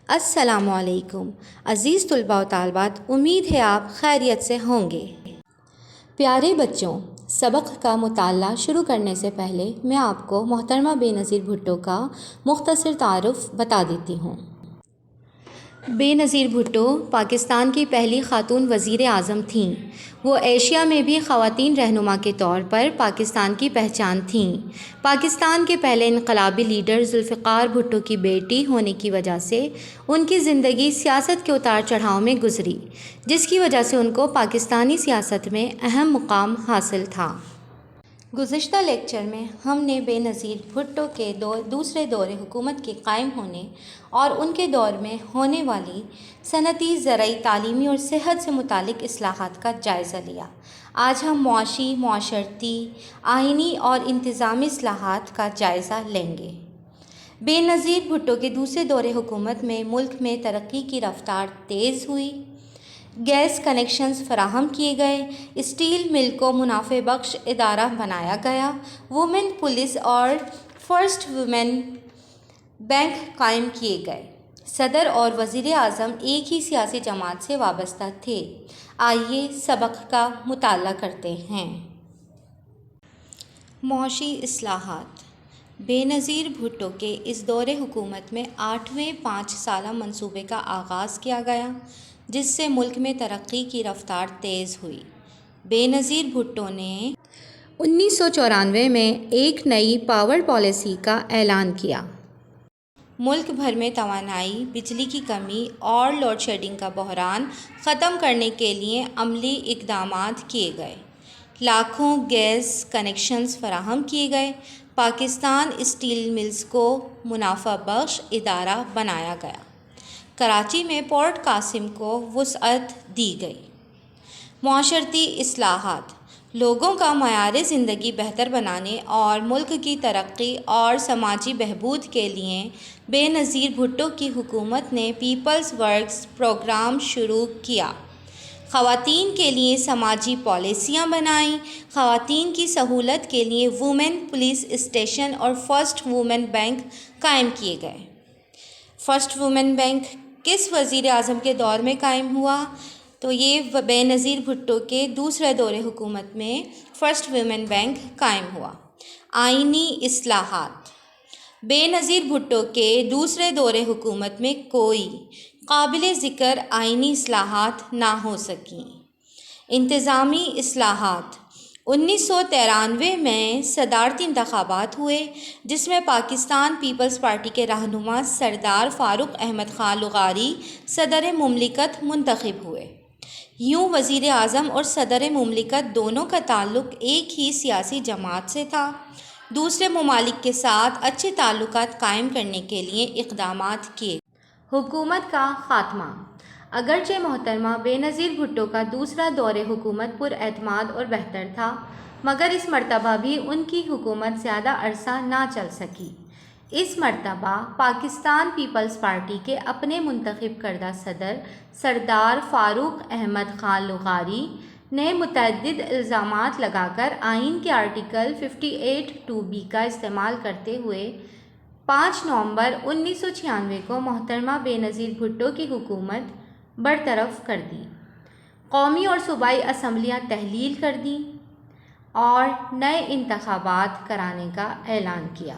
السلام علیکم عزیز طلباء و طالبات، امید ہے آپ خیریت سے ہوں گے۔ پیارے بچوں، سبق کا مطالعہ شروع کرنے سے پہلے میں آپ کو محترمہ بے نظیر بھٹو کا مختصر تعارف بتا دیتی ہوں۔ بے نظیر بھٹو پاکستان کی پہلی خاتون وزیر اعظم تھیں۔ وہ ایشیا میں بھی خواتین رہنما کے طور پر پاکستان کی پہچان تھیں۔ پاکستان کے پہلے انقلابی لیڈر ذوالفقار بھٹو کی بیٹی ہونے کی وجہ سے ان کی زندگی سیاست کے اتار چڑھاؤ میں گزری، جس کی وجہ سے ان کو پاکستانی سیاست میں اہم مقام حاصل تھا۔ گزشتہ لیکچر میں ہم نے بے نظیر بھٹو کے دوسرے دور حکومت کے قائم ہونے اور ان کے دور میں ہونے والی صنعتی، زرعی، تعلیمی اور صحت سے متعلق اصلاحات کا جائزہ لیا۔ آج ہم معاشی، معاشرتی، آئینی اور انتظامی اصلاحات کا جائزہ لیں گے۔ بے نظیر بھٹو کے دوسرے دور حکومت میں ملک میں ترقی کی رفتار تیز ہوئی، گیس کنیکشنز فراہم کیے گئے، اسٹیل مل کو منافع بخش ادارہ بنایا گیا، وومن پولیس اور فرسٹ وومن بینک قائم کیے گئے۔ صدر اور وزیر اعظم ایک ہی سیاسی جماعت سے وابستہ تھے۔ آئیے سبق کا مطالعہ کرتے ہیں۔ معاشی اصلاحات۔ بے نظیر بھٹو کے اس دور حکومت میں 8ویں 5 سالہ منصوبے کا آغاز کیا گیا، جس سے ملک میں ترقی کی رفتار تیز ہوئی۔ بے نظیر بھٹو نے 1994 میں ایک نئی پاور پالیسی کا اعلان کیا۔ ملک بھر میں توانائی، بجلی کی کمی اور لوڈ شیڈنگ کا بحران ختم کرنے کے لیے عملی اقدامات کیے گئے۔ لاکھوں گیس کنیکشنز فراہم کیے گئے۔ پاکستان اسٹیل ملز کو منافع بخش ادارہ بنایا گیا۔ کراچی میں پورٹ قاسم کو وسعت دی گئی۔ معاشرتی اصلاحات۔ لوگوں کا معیار زندگی بہتر بنانے اور ملک کی ترقی اور سماجی بہبود کے لیے بے نظیر بھٹو کی حکومت نے پیپلز ورکس پروگرام شروع کیا۔ خواتین کے لیے سماجی پالیسیاں بنائیں۔ خواتین کی سہولت کے لیے وومن پولیس اسٹیشن اور فرسٹ وومن بینک قائم کیے گئے۔ فرسٹ وومن بینک کس وزیر اعظم کے دور میں قائم ہوا؟ تو یہ بے نظیر بھٹو کے دوسرے دور حکومت میں فرسٹ وومن بینک قائم ہوا۔ آئینی اصلاحات۔ بے نظیر بھٹو کے دوسرے دور حکومت میں کوئی قابل ذکر آئینی اصلاحات نہ ہو سکیں۔ انتظامی اصلاحات۔ 1993 میں صدارتی انتخابات ہوئے، جس میں پاکستان پیپلز پارٹی کے رہنما سردار فاروق احمد خان لغاری صدر مملکت منتخب ہوئے۔ یوں وزیر اعظم اور صدر مملکت دونوں کا تعلق ایک ہی سیاسی جماعت سے تھا۔ دوسرے ممالک کے ساتھ اچھے تعلقات قائم کرنے کے لیے اقدامات کیے۔ حکومت کا خاتمہ۔ اگرچہ محترمہ بے نظیر بھٹو کا دوسرا دور حکومت پر اعتماد اور بہتر تھا، مگر اس مرتبہ بھی ان کی حکومت زیادہ عرصہ نہ چل سکی۔ اس مرتبہ پاکستان پیپلز پارٹی کے اپنے منتخب کردہ صدر سردار فاروق احمد خان لغاری نے متعدد الزامات لگا کر آئین کے آرٹیکل 58(2)B کا استعمال کرتے ہوئے 5 نومبر 1996 کو محترمہ بے نظیر بھٹو کی حکومت برطرف کر دی، قومی اور صوبائی اسمبلیاں تحلیل کر دیں اور نئے انتخابات کرانے کا اعلان کیا۔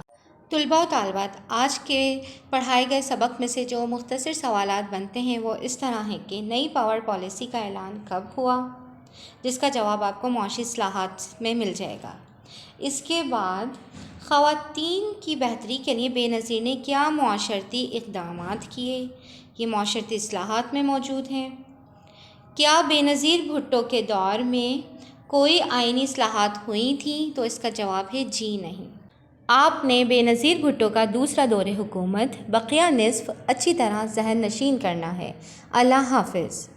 طلباء و طالبات، آج کے پڑھائے گئے سبق میں سے جو مختصر سوالات بنتے ہیں وہ اس طرح ہیں کہ نئی پاور پالیسی کا اعلان کب ہوا، جس کا جواب آپ کو معاشی اصلاحات میں مل جائے گا۔ اس کے بعد خواتین کی بہتری کے لیے بے نظیر نے کیا معاشرتی اقدامات کیے، یہ معاشرتی اصلاحات میں موجود ہیں۔ کیا بے نظیر بھٹو کے دور میں کوئی آئینی اصلاحات ہوئی تھیں؟ تو اس کا جواب ہے جی نہیں۔ آپ نے بے نظیر بھٹو کا دوسرا دور حکومت بقیہ نصف اچھی طرح ذہن نشین کرنا ہے۔ اللہ حافظ۔